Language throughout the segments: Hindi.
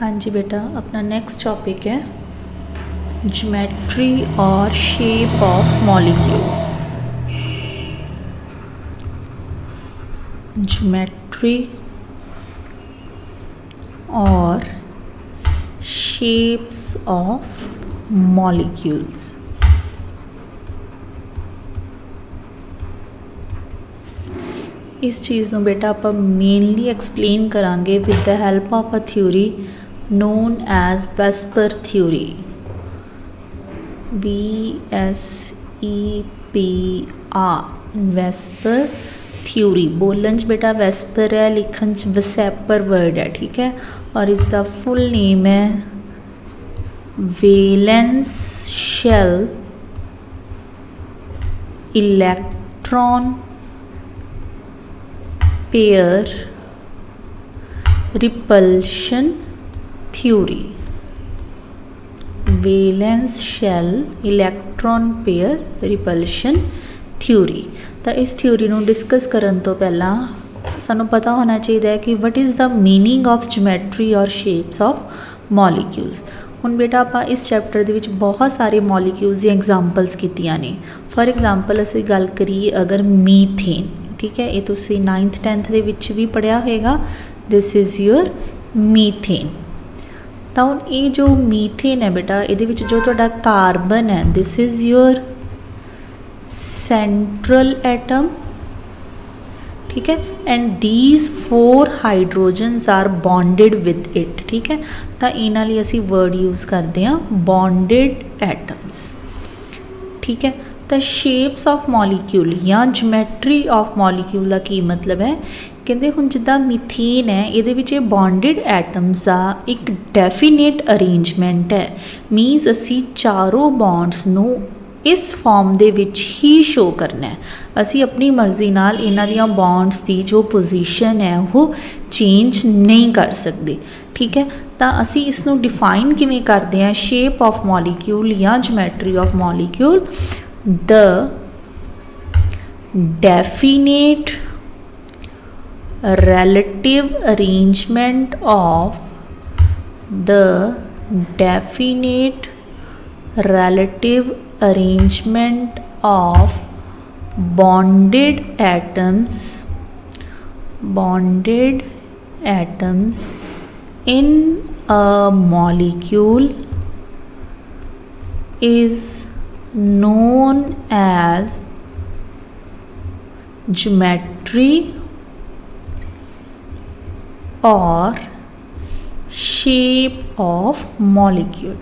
हाँ जी बेटा, अपना नेक्स्ट टॉपिक है ज्योमेट्री और शेप ऑफ मॉलिक्यूल्स। ज्योमेट्री और शेप्स ऑफ मॉलिक्यूल्स। इस चीज़ ਨੂੰ बेटा आप मेनली एक्सप्लेन करांगे with the help of a theory known as Vesper theory। VSEPR Vesper theory। बोलन च बेटा वेस्पर है, लिखन च वसैपर वर्ड है, ठीक है। और इसका फुल नेम है valence shell electron pair repulsion theory. Valence shell electron pair repulsion theory. तो इस थ्योरी को डिस्कस करन तो पहला सानू पता होना चाहिए कि what is the meaning of geometry और शेप्स ऑफ मॉलिक्यूल्स। हुण बेटा आप इस चैप्टर दे विच बहुत सारे मॉलिक्यूल्स दी एग्जाम्पल्स कीतियां ने। फॉर एग्जाम्पल असीं गल करिए अगर मीथेन, ठीक है, ये तुसीं 9th 10th दे विच भी पढ़िया होगा। This is your methane. तो हुण ये जो मीथेन है बेटा, ये जो तुहाडा कार्बन है, this is your central atom, ठीक है। And these 4 hydrogens are bonded with it, ठीक है। तो इन्हां लई असीं वर्ड यूज़ करते हैं बॉन्डेड एटम्स, ठीक है। तो शेप्स ऑफ मॉलिक्यूल या ज्योमेट्री ऑफ मॉलिक्यूल का की मतलब है, कहते हुण जिद्दां मीथेन है, ये बॉन्डेड एटम्स का एक डेफिनेट अरेंजमेंट है। मीनस असी चारों बॉन्ड्स नू इस फॉर्म दे विच ही शो करना है। असी अपनी मर्जी नाल इन्हां दियां बॉन्ड्स की जो पोजीशन है वो चेंज नहीं कर सकते, ठीक है। तो असी इसनू डिफाइन किवें करते हैं शेप ऑफ मॉलिक्यूल या geometry of molecule. The definite relative arrangement of the definite relative arrangement of bonded atoms in a molecule is known as geometry और शेप ऑफ मॉलिक्यूल।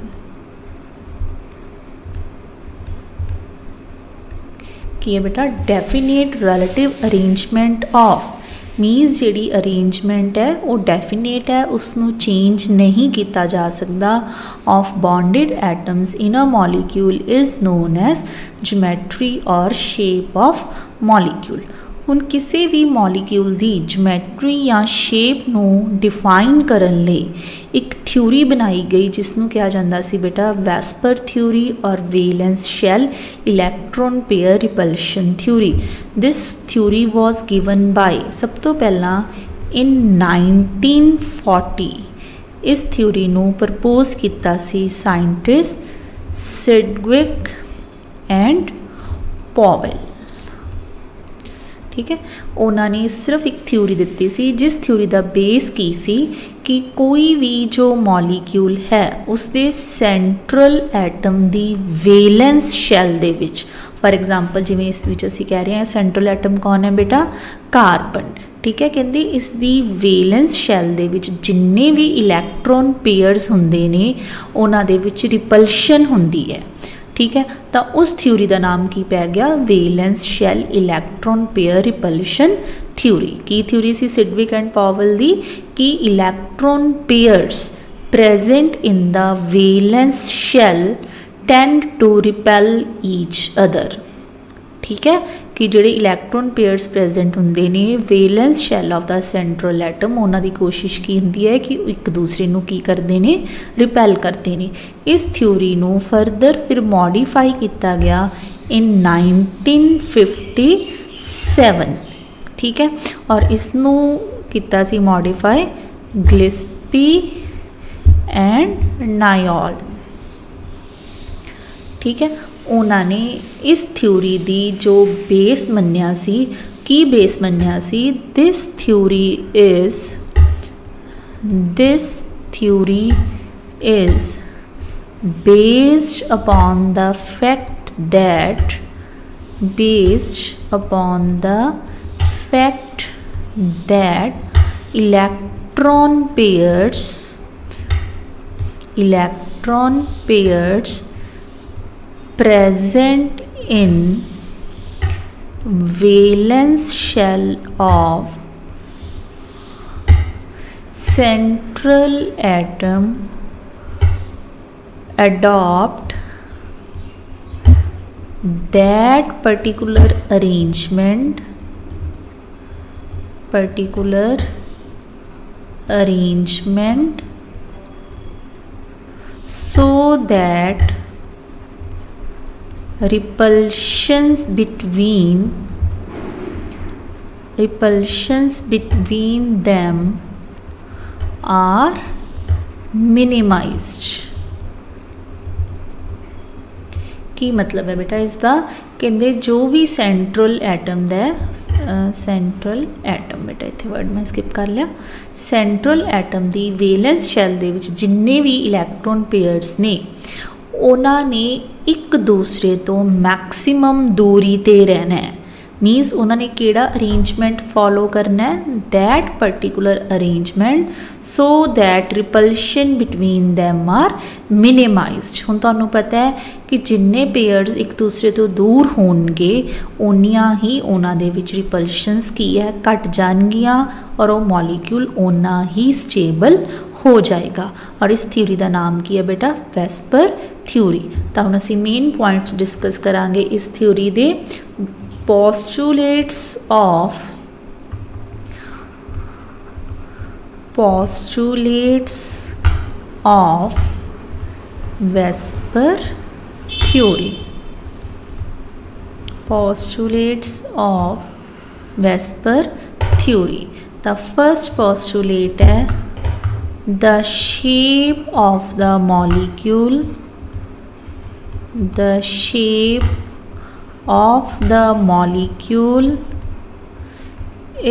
कि है बेटा definite relative arrangement of means जी अरेंजमेंट है वो डेफिनेट है, उसनू चेंज नहीं किया जा सकता। Of bonded atoms in a molecule is known as geometry और शेप ऑफ मॉलिक्यूल। हुण किसी भी मॉलिक्यूल की ज्योमेट्री या शेप नू डिफाइन करन लई एक थ्योरी बनाई गई जिसनू कहा जाता सी बेटा वेस्पर थ्योरी और valence shell electron pair repulsion theory. This theory was given by सब तो पहला इन 1940 इस थ्योरी नू प्रपोज किया सी साइंटिस्ट सिडविक एंड पॉवेल, ठीक है। उन्होंने सिर्फ एक थ्योरी दी सी जिस थ्योरी का बेस की सी कि कोई भी जो मॉलिक्यूल है उसके सेंट्रल एटम की वैलेंस शैल दे विच, फॉर एग्जाम्पल जिवें इस विच असीं कह रहे हैं सेंट्रल एटम कौन है बेटा कार्बन, ठीक है। कहते इसकी वैलेंस शैल दे विच जिन्ने भी इलैक्ट्रॉन पेयर्स हुंदे ने उन्हां दे विच रिपल्शन हुंदी है, ठीक है। तो उस थ्योरी का नाम की पै गया valence shell electron pair repulsion theory. की थ्योरी सी सिडविक एंड पॉवेल दी कि electron pairs present in the valence shell tend to repel each other, ठीक है। कि जोड़े इलैक्ट्रॉन पेयर्स प्रेजेंट होंगे ने valence shell of the central atom उन्होंने कोशिश की होंगी है कि एक दूसरे को की करते हैं रिपेल करते हैं। इस थ्योरी को फरदर फिर मॉडिफाई किया गया इन 1957, ठीक है। और इसनों किया सी मॉडिफाई गिलस्पी एंड नायोल। ठीक है, उन्होंने इस थ्योरी दी जो बेस मन्निया सी, की बेस मन्निया सी, this theory is based upon the fact that electron pairs present in valence shell of central atom adopt that particular arrangement so that repulsions between them are minimized। की मतलब है बेटा इसका, कहते जो भी सेंट्रल एटम सेंट्रल एटम, बेटा इतने वर्ड मैं स्किप कर लिया, सेंट्रल एटम की वेलेंस शैल दे विच जिन्ने भी इलैक्ट्रॉन पेयर्स ने उन्होंने एक दूसरे तो मैक्सीमम दूरी ते रहना है। मीनस उन्होंने केड़ा अरेंजमेंट फॉलो करना है, that particular arrangement so that repulsion between them are minimised. हुण तुहानूं पता है कि जिन्ने पेयर्स एक दूसरे तो दूर होणगे उन्नियां ही उन्हां दे विच रिपल्शनस की है घट जाणगियां और वो मॉलीक्यूल उन्ना ही स्टेबल हो जाएगा। और इस थ्योरी का नाम की है बेटा, वेस्पर थ्योरी। तो हुण असीं मेन पॉइंट्स डिस्कस करांगे इस theory they. postulates of Vesper theory। postulates of Vesper theory। the first postulate है the shape of the molecule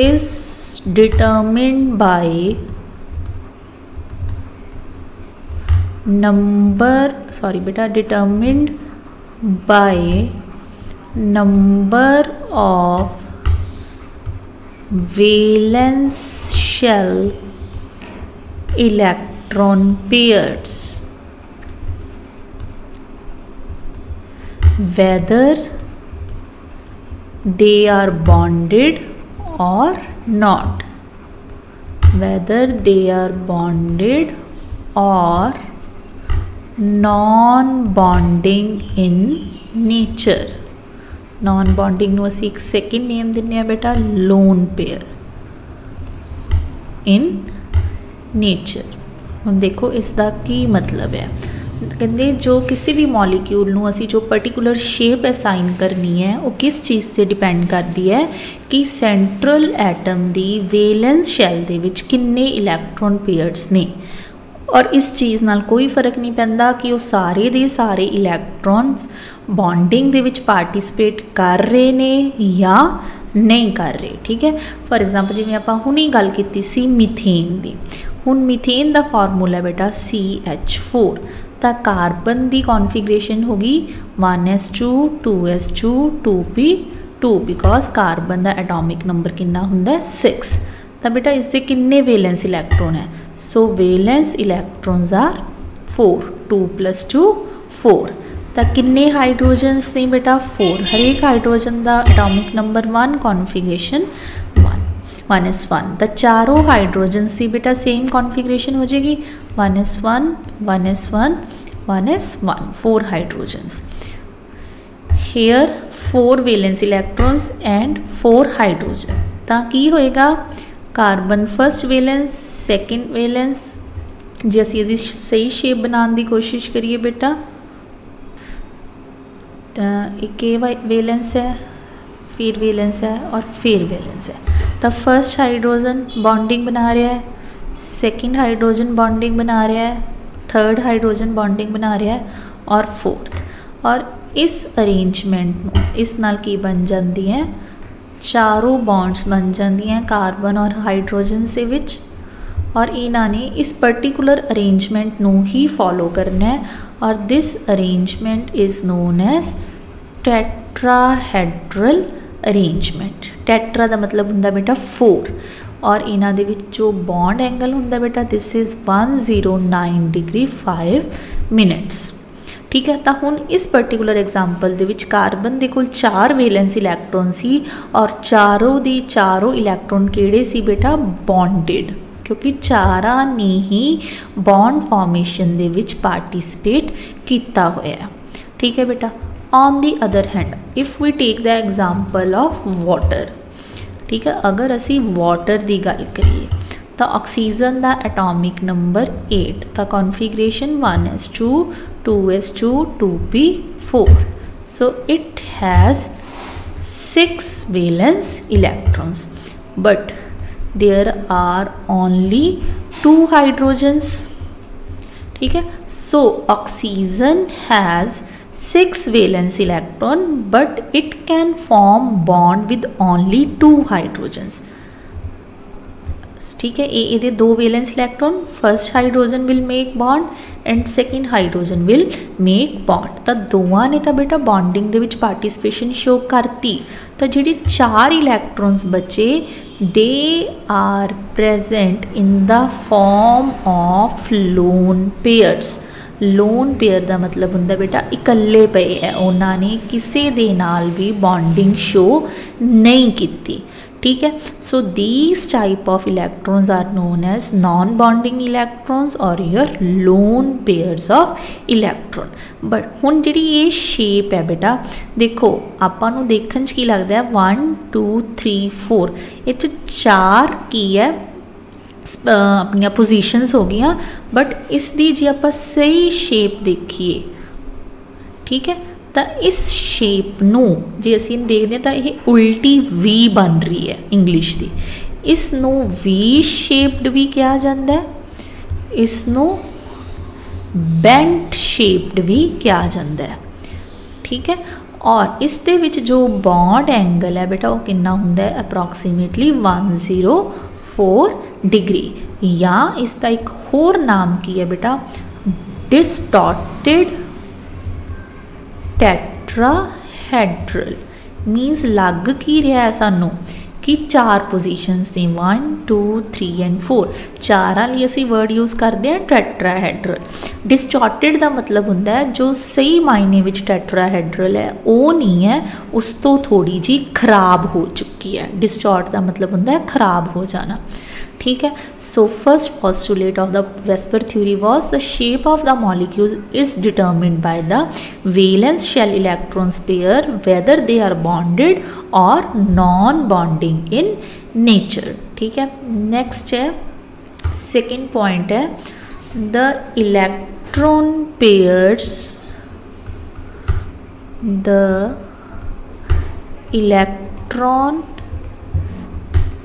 is determined by number of valence shell electron pairs, whether they are bonded or not, non-bonding in nature। non-bonding ਨੂੰ ਅਸੀਂ ਇੱਕ सेकंड नेम ਦਿੰਨੇ ਆ बेटा lone pair in nature। ਹੁਣ देखो इसका की मतलब है, कहते जो किसी भी मॉलीक्यूल नूं असी जो पर्टिकुलर शेप असाइन करनी है वो किस चीज़ से डिपेंड करती है कि सेंट्रल एटम की वेलेंस शैल दे विच किन्ने इलैक्ट्रॉन पेयर्स ने। और इस चीज़ नाल कोई फर्क नहीं पैंदा कि वो सारे दे सारे इलैक्ट्रॉन्स बॉन्डिंग दे विच पार्टिसिपेट कर रहे ने या नहीं कर रहे। ठीक है, फॉर एग्जाम्पल जिवें आपां हुणे गल कीती सी मीथेन दी, हुण मीथेन का फॉर्मूला बेटा CH4। तो कार्बन की कॉन्फिगरेशन होगी 1s2 2s2 2p2 because carbon का एटॉमिक नंबर कितना होंदा है 6। तो बेटा इसके किन्ने वेलेंस इलैक्ट्रॉन है, सो वेलेंस इलैक्ट्रॉन्स आर 4, 2 + 2 4। तो किन्ने हाइड्रोजन्स ने बेटा 4, हर एक हाइड्रोजन का एटॉमिक नंबर 1, कॉन्फिगरेशन 1s1। तो चारों हाइड्रोजन की बेटा सेम कॉन्फिगरेशन हो जाएगी 1s1 1s1 1s1, 4 hydrogens. Here 4 valence electrons and 4 hydrogen. तो की होएगा carbon first valence, second valence. जे असी इसकी सही शेप बनाने की कोशिश करिए बेटा, तो एक वेलेंस है, फिर वेलेंस है और फिर वेलेंस है। तो फर्स्ट हाइड्रोजन बॉन्डिंग बना रहा है, सेकंड हाइड्रोजन बॉन्डिंग बना रहा है थर्ड हाइड्रोजन बॉन्डिंग बना रहा है और फोर्थ। और इस अरेंजमेंट इस नाल की बन जाती है, चारों बॉन्ड्स बन जाती हैं कार्बन और हाइड्रोजन से विच। और इन्हों ने इस पर्टिकुलर अरेंजमेंट नू ही फॉलो करना है और this arrangement is known as tetrahedral arrangement. Tetra का मतलब होंगे बेटा 4 और इन्हों दे विच जो बॉन्ड एंगल होंगे बेटा दिस इज़ 109 डिग्री 5 मिनट्स। ठीक है, तो हुण इस पर्टिकुलर एग्जाम्पल दे विच कार्बन दे कोल 4 वैलेंस इलैक्ट्रॉन सी और चारों दी चारों इलैक्ट्रॉन किहड़े सी बेटा बॉन्डेड, क्योंकि चारां ने ही बॉन्ड फॉर्मेशन दे विच पार्टिसिपेट किया होया। ठीक है बेटा। On the other hand if we take the example of water, ठीक है, अगर असी वाटर की गल करिए तो ऑक्सीजन का एटॉमिक नंबर 8, तो configuration 1s2 2s2 2p4, so it has 6 valence electrons but there are only 2 hydrogens। ठीक है, so oxygen has 6 valence electron but it can form bond with only 2 hydrogens। ठीक है, ये 2 valence electron, first hydrogen will make bond and second hydrogen will make bond. तो दोवां ने तो बेटा बॉन्डिंग दे विच पार्टिसिपेशन शो करती। तो जिहड़े 4 इलैक्ट्रॉन्स बचे they are present in the form of lone pairs. Lone pair का मतलब होंगे बेटा इकल्ले पे है, उन्होंने किसी दे नाल भी बॉन्डिंग शो नहीं की। ठीक है, so these type of electrons are known as non bonding electrons और your lone pairs of electron. But हुण जिहड़ी ये शेप है बेटा देखो आपां नूं देखण च की लगदा है 1 2 3 4 ये 4 की है अपनियां पोजीशनस हो गई, बट इसकी जी आप सही शेप देखिए, ठीक है, तो इस शेप नू जे असी देखते हैं तो ये उल्टी वी बन रही है इंग्लिश की, इसनू वी शेप्ड भी कहा जाता है, इसनू बेंट शेप्ड भी कहा जाता है। ठीक है, और इस दे विच जो बॉन्ड एंगल है बेटा वो कितना होंदा है अप्रॉक्सीमेटली 104 डिग्री, या इसका एक होर नाम की है बेटा डिस्टॉर्टेड टेट्राहेड्रल। मीनस लग की रहा है सानू कि 4 पोजीशनस ने 1 2 3 एंड 4 चारां लिए असी वर्ड यूज़ करते हैं टेट्राहेड्रल। डिस्टॉर्टेड का मतलब होंदा है जो सही मायने विच टेट्राहेड्रल है वो नहीं है, उस तो थोड़ी जी खराब हो चुकी है। डिस्टॉर्ट का मतलब होंदा है खराब हो जाना। ठीक है, so first postulate of the VSEPR theory was the shape of the molecule is determined by the valence shell electrons pair whether they are bonded और नॉन बॉन्डिंग इन नेचर। ठीक है, नेक्स्ट है सेकेंड पॉइंट है the electron pairs, the electron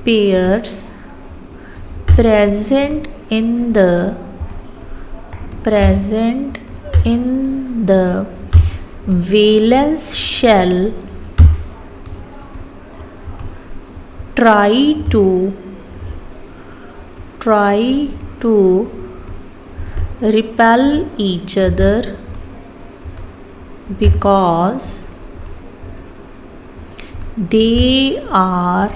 pairs present in the valence shell try to repel each other because they are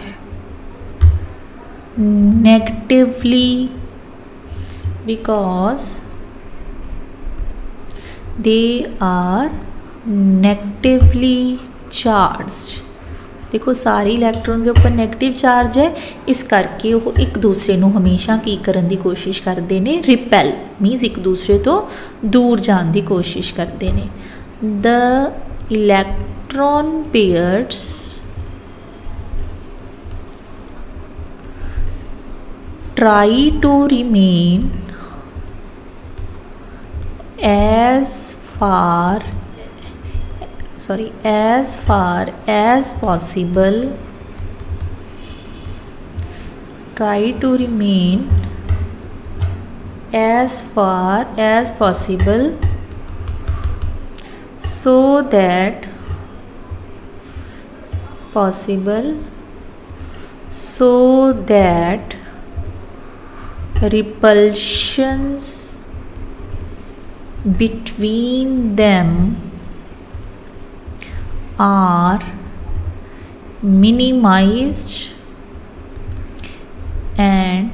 negatively charged। देखो सारे इलैक्ट्रॉन्स के उपर नैगेटिव चार्ज है, इस करके वो एक दूसरे को हमेशा की करने की कोशिश करते हैं रिपेल, मीनस एक दूसरे तो दूर जाने की कोशिश करते हैं। The electron pairs try to remain as far as possible, try to remain as far as possible so that repulsions between them are minimized and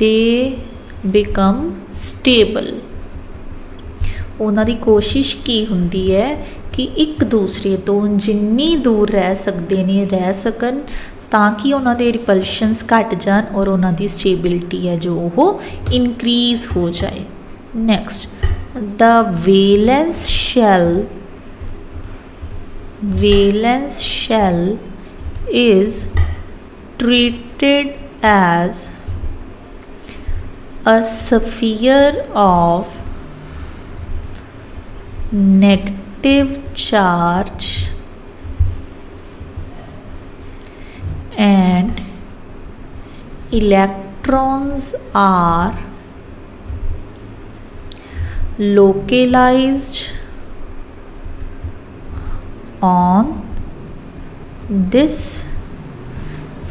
they become stable। ਉਹਨਾਂ ਦੀ ਕੋਸ਼ਿਸ਼ ਕੀ ਹੁੰਦੀ ਹੈ कि एक दूसरे तो जिन्नी दूर रह सकते ने रह सकन ताकि उन्होंने रिपल्शनस घट जान और उन्होंने स्टेबिलिटी है जो वो इनक्रीज हो जाए। Next the valence shell is treated as a sphere of negative charge and electrons are localized on this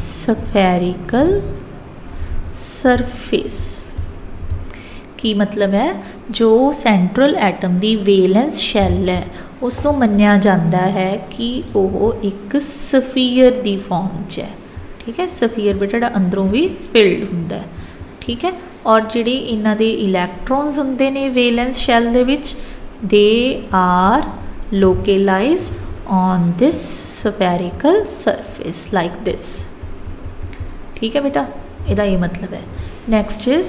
spherical surface। की मतलब है जो सेंट्रल एटम की वैलेंस शैल है उस तो मन्निया जाता है कि वह एक सफीयर की फॉर्म च है। ठीक है, सफीयर बेटा अंदरों भी फिल्ड होंदा है। ठीक है, और जिहड़े इन्हां दे इलैक्ट्रॉन्स होंदे ने वैलेंस शैल दे विच they are localized on this spherical surface like this. ठीक है बेटा, इहदा ये मतलब है। नेक्स्ट इज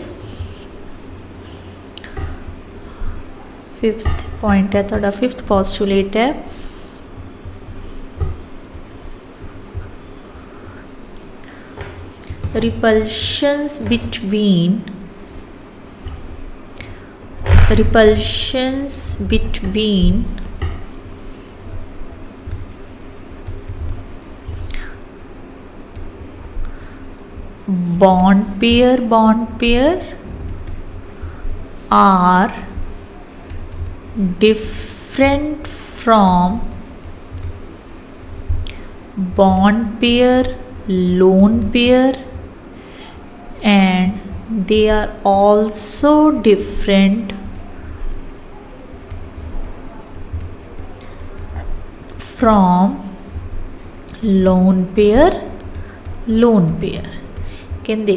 फिफ्थ पॉइंट है थोड़ा, फिफ्थ पोस्टुलेट है repulsions between bond pair are different from bond pair lone pair and they are also different from lone pair कहते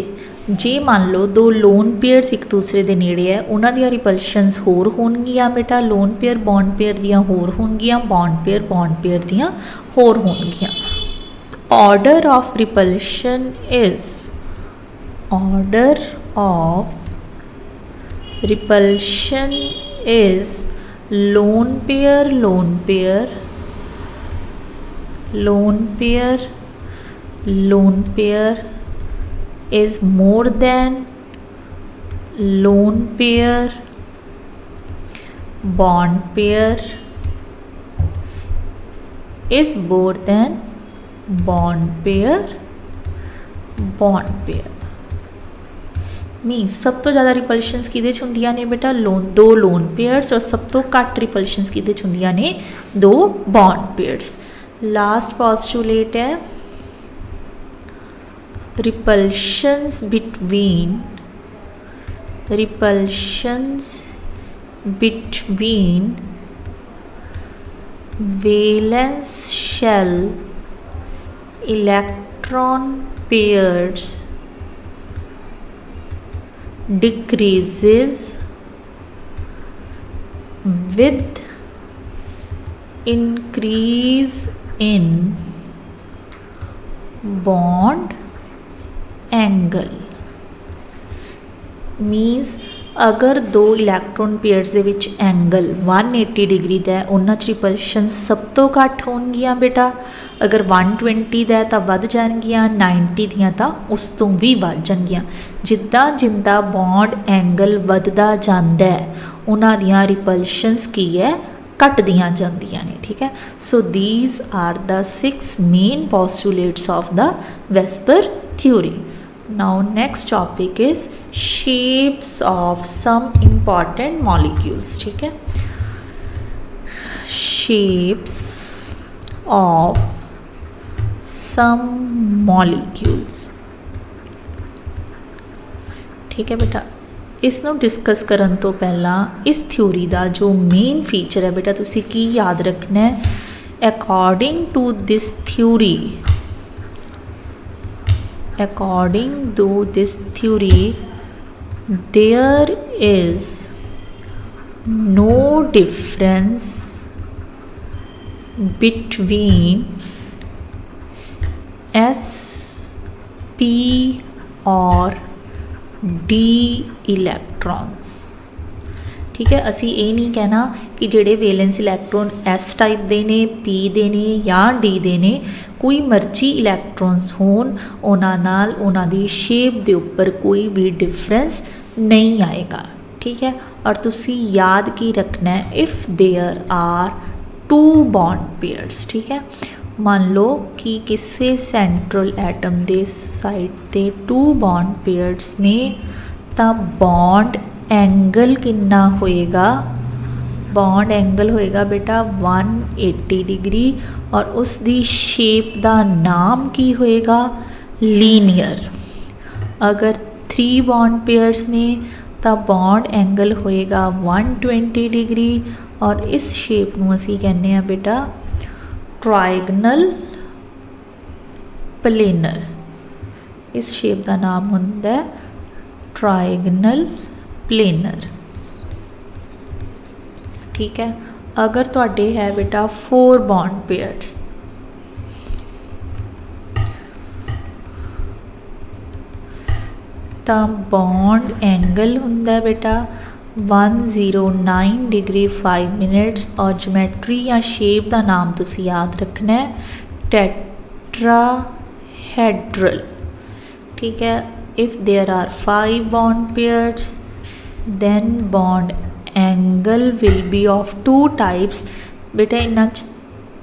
जे मान लो दो लोन पेयर्स एक दूसरे के नेड़े है उन्हों दी रिपल्शनस होर होणगियां बेटा, लोन पेयर बॉन्ड पेयर दियां होर होणगियां, बॉन्ड पेयर दियां होर होणगियां। Order of repulsion is lone pair is more than lone pair, bond pair is more than bond pair mean सब तो ज़्यादा रिपल्शनस किहदे च हुंदियां ने बेटा दो लोन पेयर्स और सब तो घट रिपल्शनस किहदे च हुंदियां ने दो बॉन्ड पेयर्स। लास्ट पोस्टुलेट है repulsions between valence shell electron pairs decreases with increase in bond angle. मीनस अगर दो electron pairs they which angle 180 degree का है उन्हां च रिपल्शन सब तो घट होणगियां बेटा, अगर 120 का है तो वध जाणगियां, 90 दियां तो उस तो भी वध जाणगियां। जिद्दां जिद्दां बॉन्ड एंगल वधदा जांदा है उन्हां दियां रिपल्शनस की है घटदियां जांदियां ने। ठीक है, so these are the 6 main postulates of the VSEPR theory. Now next topic is shapes of some important molecules. ठीक है, shapes of some molecules. ठीक है बेटा, इसनों डिस्कस करन तो पहला इस थ्योरी का जो मेन फीचर है बेटा तुसी की याद रखना है. According to this theory, according to this theory, there is no difference between s, p और d electrons. ठीक है, असी ये नहीं कहना कि जेडे वैलेंस इलैक्ट्रॉन एस टाइप दे ने, पी दे ने या डी दे ने, कोई मर्जी इलैक्ट्रॉन्स होन उन्हां नाल उन्हां दी शेप दे उपर कोई भी डिफरेंस नहीं आएगा. ठीक है, और तुसी याद की रखना है if there are two bond pairs. ठीक है, मान लो कि किसी सेंट्रल एटम दे साइड ते टू बॉन्ड पेयर्स ने, तब बॉन्ड एंगल कितना होएगा. बॉन्ड एंगल होएगा बेटा 180 डिग्री और उस दी शेप दा नाम की होएगा लीनियर. अगर 3 बॉन्ड पेयर्स ने तब बॉन्ड एंगल होएगा 120 डिग्री और इस शेप नूं असी कहने हैं बेटा ट्रायगनल प्लेनर. इस शेप का नाम होंदा है ट्रायगनल प्लेनर. ठीक है, अगर तुहाडे है बेटा 4 बॉन्ड पेयर्स, तो बॉन्ड एंगल हुंदा बेटा 109 डिग्री 5 मिनट्स और ज्योमेट्री या शेप का नाम तुसी याद रखना है टेट्राहेड्रल. ठीक है, if there are 5 bond pairs then bond angle will be of 2 types. बेटा इन्हां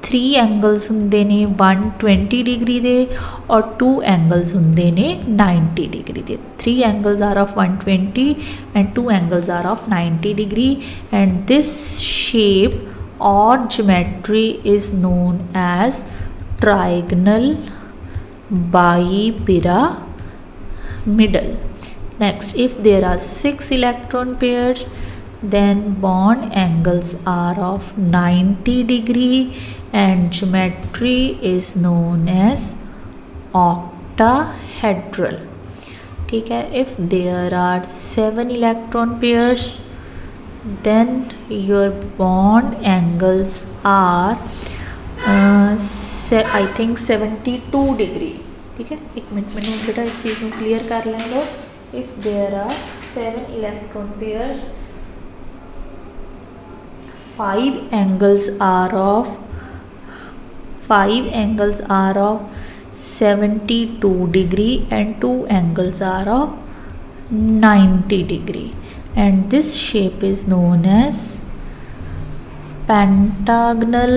3 एंगल्स हुंदे ने 120 डिग्री दे और 2 एंगल्स हुंदे ने 90 डिग्री दे. 3 angles are of 120 and 2 angles are of 90 degree and this shape or geometry is known as trigonal bipyramidal. Next, if there are 6 electron pairs, then bond angles are of 90 degree and geometry is known as octahedral. ठीक है, if there are 7 electron pairs, then your bond angles are I think 72 degree. ठीक है, एक मिनट मैंने बेटा इस चीज़ में क्लियर कर लें लो. If there are 7 electron pairs, 5 angles are of 72 degree and 2 angles are of 90 degree and this shape is known as pentagonal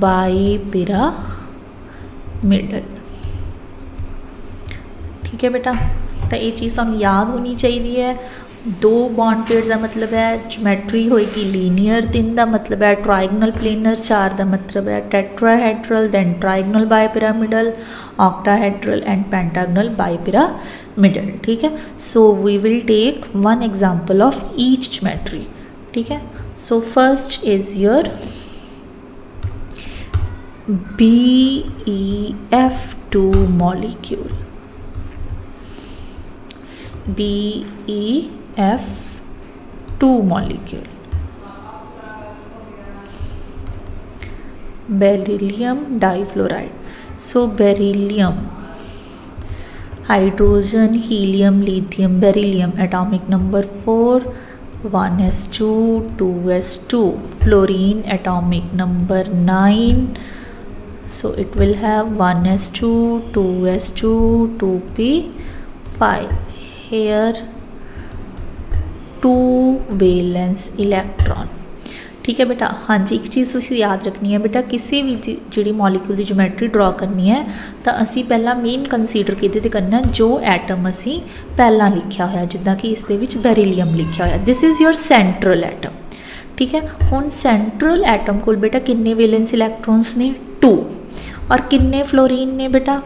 bipyramidal. ठीक है बेटा, तो ये चीज़ सानू याद होनी चाहिए है. 2 बॉन्ड पेयर्स का मतलब है ज्योमेट्री होएगी लीनियर, 3 का मतलब है ट्रायगनल प्लेनर, 4 का मतलब है tetrahedral, then trigonal bipyramidal, octahedral and pentagonal bipyramidal. ठीक है, so we will take 1 example of each geometry. ठीक है, so first is your BeF2 molecule. BeF2 molecule. Beryllium difluoride. So beryllium, hydrogen, helium, lithium, beryllium, atomic number 4, 1s2, 2s2. Fluorine, atomic number 9. So it will have 1s2, 2s2, 2p5. Here 2 valence electron. ठीक है बेटा। हाँ जी, एक चीज़ तुसीं याद रखनी है बेटा, किसी भी जी मॉलीक्यूल की ज्योमैट्री ड्रॉ करनी है तो असी पहला मेन कंसीडर किहदे करना जो एटम असी पहला लिखा होया, जिद्दां कि इस दे विच बेरिलियम लिखा होया। This is your central atom, ठीक है। हुण सेंट्रल एटम कोल बेटा किन्ने वैलेंस इलैक्ट्रॉन्स ने? 2। और किन्ने फ्लोरीन ने बेटा?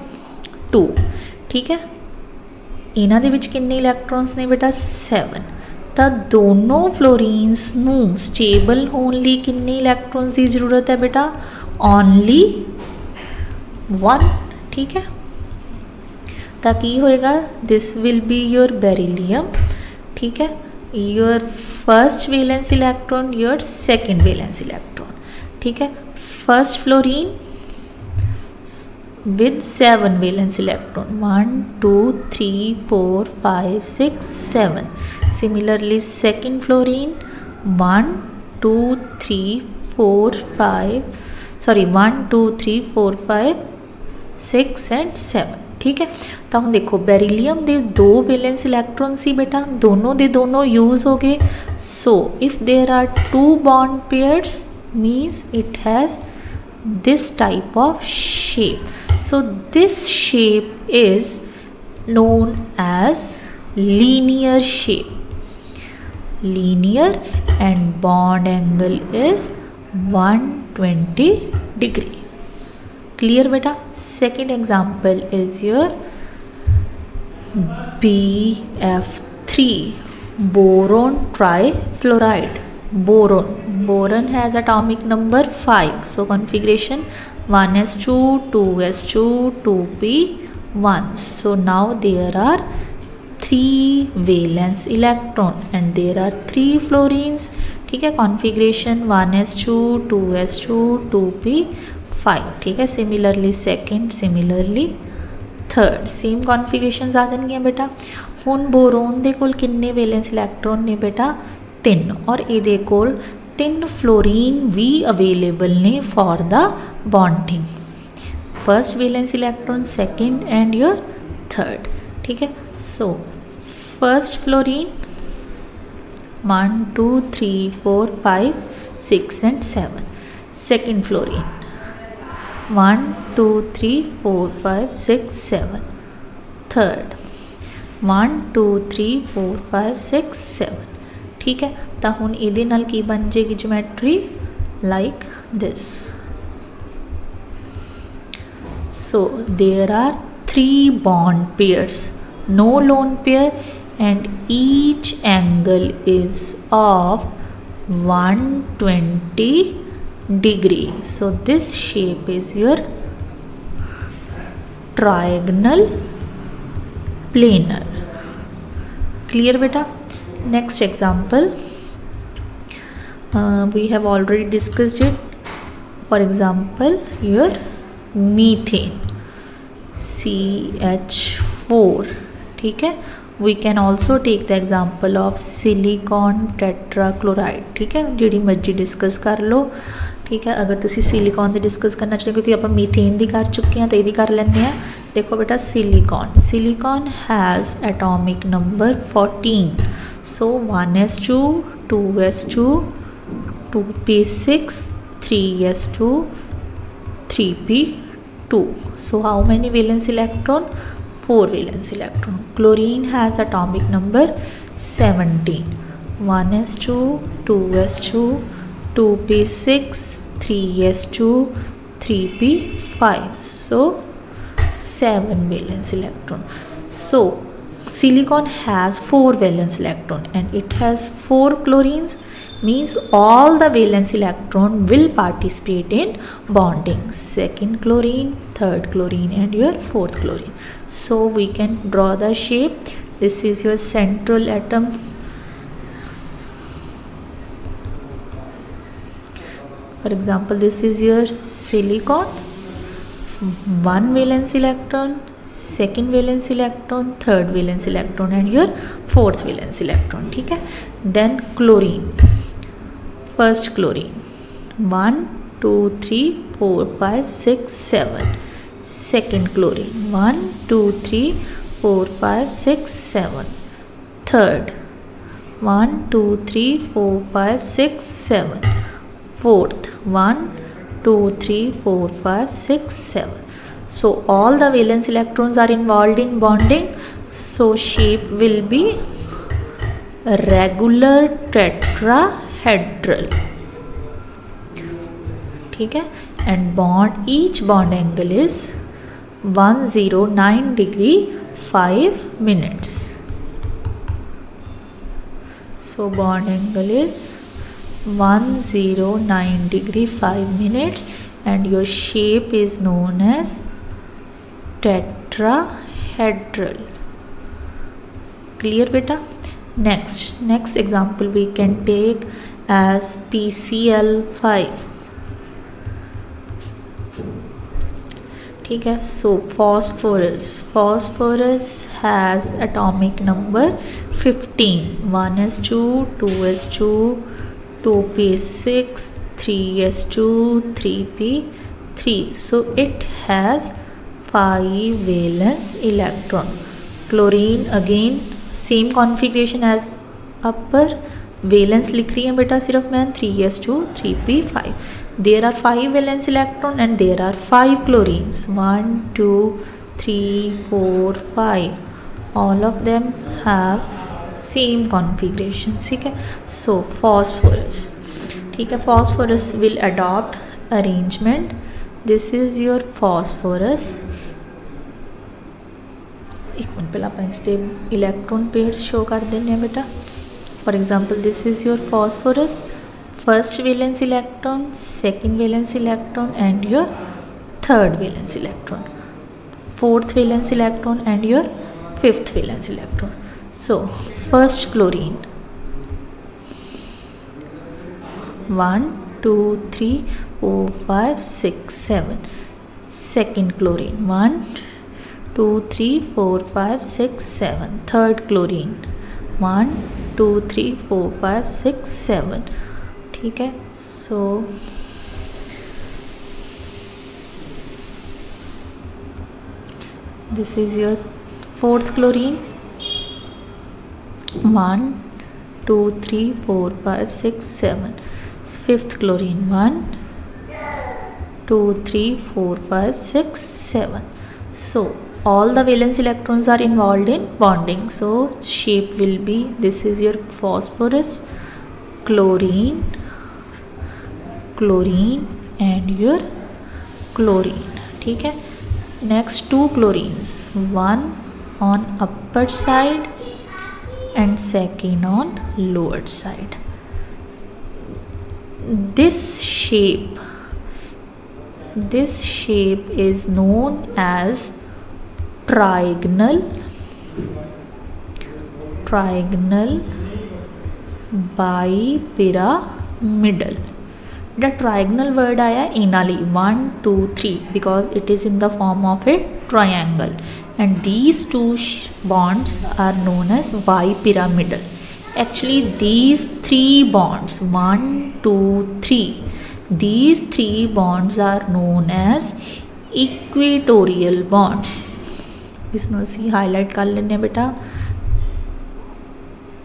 2, ठीक है। इन्हां दे विच किन्ने इलैक्ट्रॉन्स ने बेटा? 7। तो दोनों फ्लोरीन्स नूं स्टेबल होने लई किन्ने इलैक्ट्रॉन्स की जरूरत है बेटा? ओनली 1, ठीक है। तो की होएगा? This will be your beryllium, ठीक है। Your first valence electron, your second valence electron, ठीक है। First fluorine with 7 valence electron, 1 2 3 4 5 6 7. Similarly second fluorine 1 2 3 4 5 sorry 1 2 3 4 5 6 and 7, ठीक है। तो हम देखो बेरिलियम दे 2 वैलेंस इलैक्ट्रॉन सी बेटा, दोनों दे दोनों यूज हो गए। So if there are 2 bond pairs means it has this type of shape. So this shape is known as linear shape. Linear and bond angle is 120 degree. Clear beta? Second example is your BF3 boron trifluoride. Boron has atomic number 5, so configuration 1s2 2s2 2p1. so now there are 3 valence electron and there are 3 fluorines, ठीक है। configuration 1s2 2s2 2p5, ठीक है। similarly second, similarly third, same configurations आ जाएंगे बेटा। हुण बोरोन दे कोल किन्ने वैलेंस इलैक्ट्रॉन ने बेटा? 3, और ये कोल 3 फ्लोरीन भी अवेलेबल ने for the bonding. First valence electron, second and your third, ठीक है। So first fluorine 1 2 3 4 5 6 and 7. Second fluorine 1 2 3 4 5 6 7. Third 1 2 3 4 5 6 7, ठीक है। तो हुण इहदे नाल की बन जाएगी geometry like this. So there are 3 bond pairs, no lone pair, and each angle is of 120 degree. So this shape is your trigonal planar. Clear beta? Next example, we have already discussed it. For example, your methane CH4, ठीक है। We can also take the example of silicon tetrachloride, ठीक है। जिहड़ी मर्जी डिस्कस कर लो, ठीक है। अगर तुसी सिलिकॉन दी डिस्कस करना चाहते क्योंकि आप मीथेन दी कर चुके हैं तो ये कर लेने हैं। देखो बेटा silicon has atomic number 14, so 1s2 2s2 2p6 3s2 3p2. so how many valence electron? 4 valence electron. Chlorine has atomic number 17, 1s2 2s2 2p6 3s2 3p5, so 7 valence electron. So silicon has 4 valence electron and it has 4 chlorines, means all the valence electron will participate in bonding. Second chlorine, third chlorine and your fourth chlorine. So we can draw the shape. This is your central atom. For example, this is your silicon, 1 valence electron, second valence electron, third valence electron and your fourth valence electron, ठीक है। Then chlorine, first chlorine 1 2 3 4 5 6 7. Second chlorine 1 2 3 4 5 6 7. Third 1 2 3 4 5 6 7. fourth. 1 2 3 4 5 6 7. So all the valence electrons are involved in bonding, so shape will be regular tetrahedral. ठीक है, and bond, each bond angle is 109 degree 5 minutes. So bond angle is 109 degree 5 minutes and your shape is known as tetrahedral. Clear beta? Next example we can take as PCl5. ठीक है, so phosphorus has atomic number 15. 1s2, 2s2, 2p6, 3s2, 3p3. So it has 5 valence electron. Chlorine again same configuration as upper. Valence लिख रही है बेटा सिर्फ मैं 3s2 3p5. There are 5 valence electron and there are 5 chlorines. 1 2 3 4 5 all of them have same configuration. ठीक है, सो फॉस्फोरस. ठीक है, phosphorus will adopt arrangement. This is your phosphorus. एक मिनट पहले आप इसके इलेक्ट्रॉन पेयर्स शो कर देने बेटा. For example, this is your phosphorus, first valence electron, second valence electron and your third valence electron, fourth valence electron and your fifth valence electron. So first chlorine, 1 2 3 4 5 6 7. Second chlorine, 1 2 3 4 5 6 7. Third chlorine, 1 2 3 4 5 6 7. ठीक है, सो this is your fourth chlorine. 1 2 3 4 5 6 7. Fifth chlorine, 1 2 3 4 5 6 7. So all the valence electrons are involved in bonding, so shape will be, this is your phosphorus, chlorine and your chlorine. ठीक है, next two chlorines, one on upper side and second on lower side. This shape is known as trigonal bipyramidal. The trigonal word आया इनाली 1 2 3 because it is in the form of a triangle and these two bonds are known as bipyramidal. Actually these three bonds 1 2 3, these three bonds are known as equatorial bonds. इसनों असी हाईलाइट कर लेने बेटा.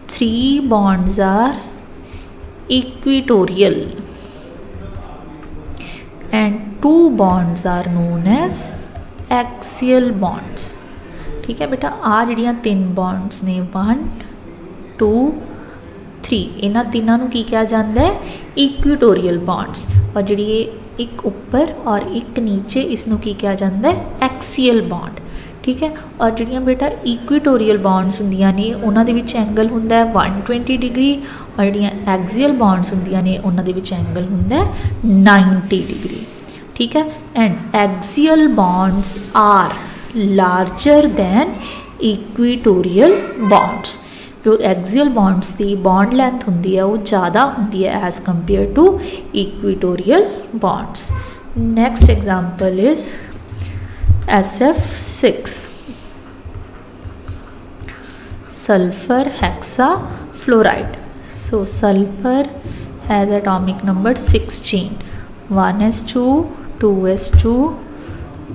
3 bonds are equatorial and 2 bonds are known as axial bonds. ठीक है बेटा, आ जिहड़ियां 3 bonds ने 1 2 3, इन्हां तीनों नूं की कहा जाता है इक्वेटोरियल बॉन्ड्स. और जिहड़ी एक ऊपर और एक नीचे इसनूं की कहा जाता है एक्सीयल बॉन्ड. ठीक है, और जिहड़ियां बेटा इक्वेटोरियल बॉन्ड्स हुंदियां ने उन्हां दे विच एंगल हुंदा है 120 डिग्री और जिहड़ियां एक्सियल बॉन्ड्स हुंदियां ने उन्हां दे विच एंगल हुंदा है 90 डिग्री. ठीक है, and axial bonds are larger than equatorial bonds. जो एक्सियल बॉन्ड्स की बॉन्ड लेंथ होंदी है वो ज़्यादा होंदी है as compare to equatorial bonds. Next example is SF6, sulfur hexafluoride. So sulfur has atomic number 16. 1s2, 2s2,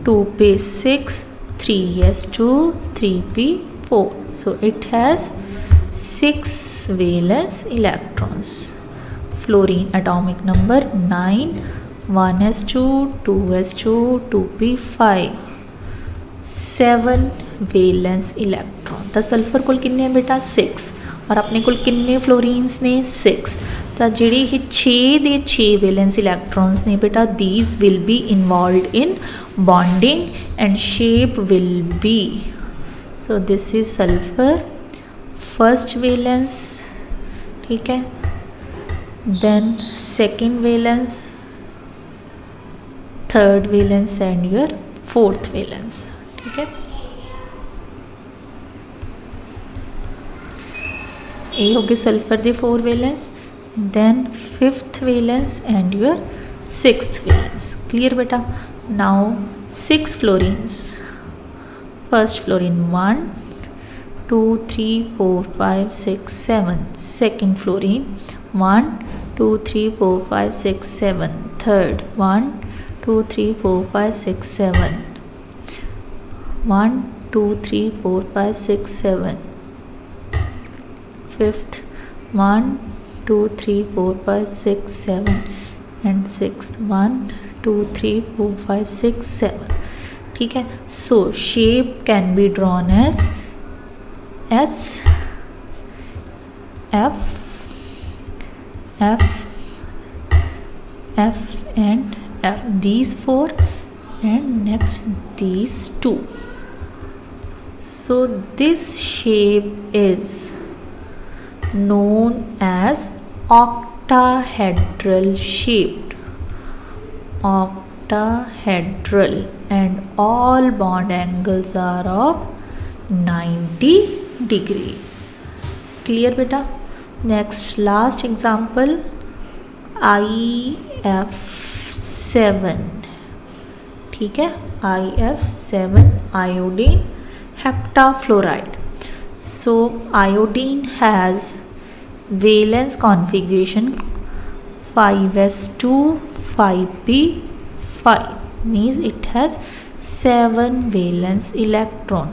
2p6, 3s2, 3p4. So it has 6 valence electrons. fluorine atomic number 9, 1s2, 2s2, 2p5, 7 valence electron. तो सल्फर कोल किन्ने बेटा 6 और अपने कोल किन्ने फ्लोरीन्स ने 6। तो जिहड़े ये 6 दे 6 वैलेंस इलैक्ट्रॉन्स ने बेटा these will be involved in bonding and shape will be, so this is sulphur first valence, ठीक है, then second valence, third valence and your fourth valence, ठीक है। ये हो गए सल्फर दे 4 valence, then 5th valence and your 6th valence. Clear बेटा। Now 6 fluorines, first fluorine 1 2 3 4 5 6 7, second fluorine 1 2 3 4 5 6 7, third 1 2 3 4 5 6 7, 1 2 3 4 5 6 7, fifth 1 2 3 4 5 6 7, and sixth 1 2 3 4 5 6 7, ठीक है। So shape can be drawn as S F F F and F, these 4 and next these 2. So this shape is known as octahedral shape, octahedral, and all bond angles are of 90 degree. Clear beta। next last example IF7, ठीक है, IF7 iodine heptafluoride। so iodine has valence configuration 5s2 5p5, means it has 7 valence electron,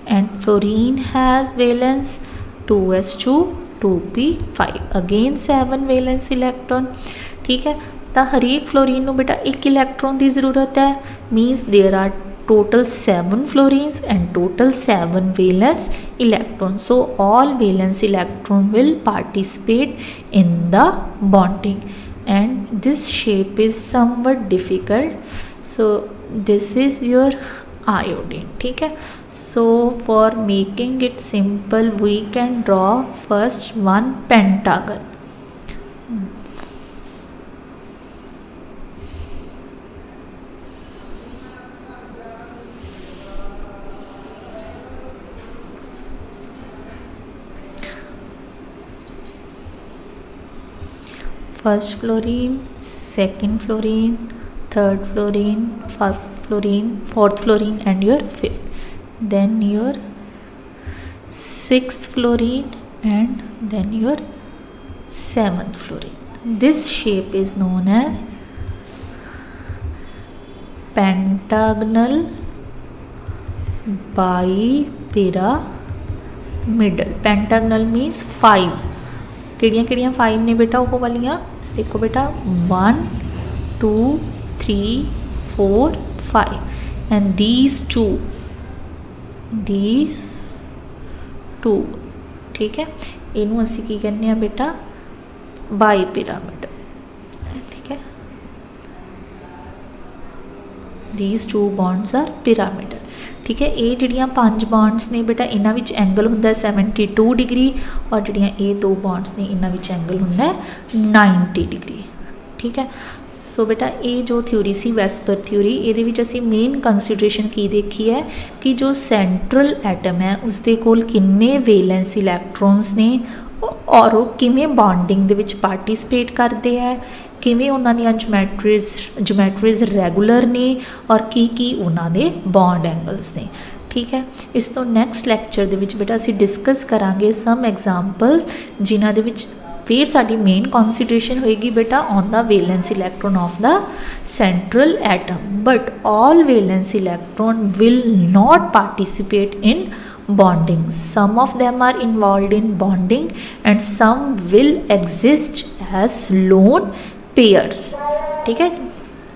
and fluorine has valence 2s2 2p5, again 7 valence electron, ठीक है। तो हर एक फ्लोरीन नू बेटा एक इलैक्ट्रॉन की जरूरत है, means there are total 7 fluorines and total 7 valence electrons, so all valence electron will participate in the bonding, and this shape is somewhat difficult, so this is your iodine, ठीक है। so for making it simple we can draw first one pentagon, first fluorine, second fluorine, third fluorine, fifth fluorine, fourth fluorine, and your fifth, then your sixth fluorine, and then your seventh fluorine. This shape is known as pentagonal bipyramidal। pentagonal means 5, किहड़ियां 5 ने बेटा वो वालियां देखो बेटा 1 2 3 4 5, and these two, ठीक है, इनू असी की कहने बेटा बाई पिरामिड, ठीक है। these two bonds are pyramidal, ठीक है। ये जिहड़ियां 5 बॉन्ड्स ने बेटा इन्हां विच एंगल हुंदा 72 डिग्री, और जिहड़ियां ये 2 बॉन्ड्स ने इन्हां विच एंगल हुंदा 90 डिग्री, ठीक है। सो बेटा ये जो थ्योरी सी वैस्पर थ्योरी, ये विच असीं मेन कंसीडरेशन की देखी है कि जो सेंट्रल एटम है उसदे कोल किन्ने वैलेंस इलैक्ट्रॉन्स ने और वो किवें बॉन्डिंग दे विच पार्टिसिपेट करते हैं, किवें उन्हां दियां ज्योमैट्रीज रैगूलर ने और की उन्हां दे बॉन्ड एंगल्स ने, ठीक है। इस तो नैक्सट लैक्चर दे विच बेटा असीं डिस्कस करांगे सम एग्जाम्पल्स जिन्हां दे विच फिर साडी मेन कॉन्सनट्रेशन होएगी बेटा on the valence electron of the central atom. But all valence electron will not participate in bonding. Some of them are involved in bonding and some will exist as lone pairs। ठीक है,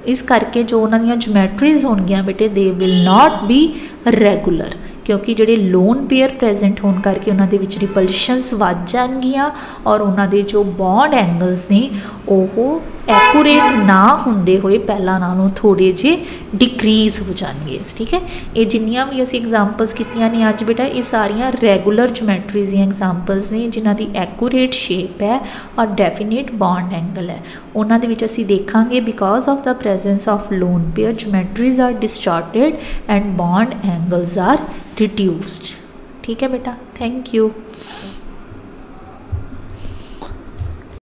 इस करके जो उन्होंने ज्योमेट्रीज होणगियां बेटे they will not be regular, क्योंकि ਜਿਹੜੇ लोन पेयर प्रेजेंट होने करके उन्होंने विच रिपल्शनस वध जाणगियां और उन्होंने जो बॉन्ड एंगल्स ने वो एक्यूरेट ना होंदे होए पहला नालों थोड़े जे डिक्रीज हो जाएंगे। ठीक है, ये जिन्नियां भी असीं एग्जाम्पल्स कीतियां ने अज बेटा ये सारियां रेगुलर ज्योमेट्रीज दी एग्जाम्पल्स ने जिन्हां दी एक्यूरेट शेप है और डेफिनेट बॉन्ड एंगल है। उन्हां दे विच असीं देखांगे because of the presence of lone pair geometries are distorted and bond angles are reduced. ठीक है बेटा, थैंक यू।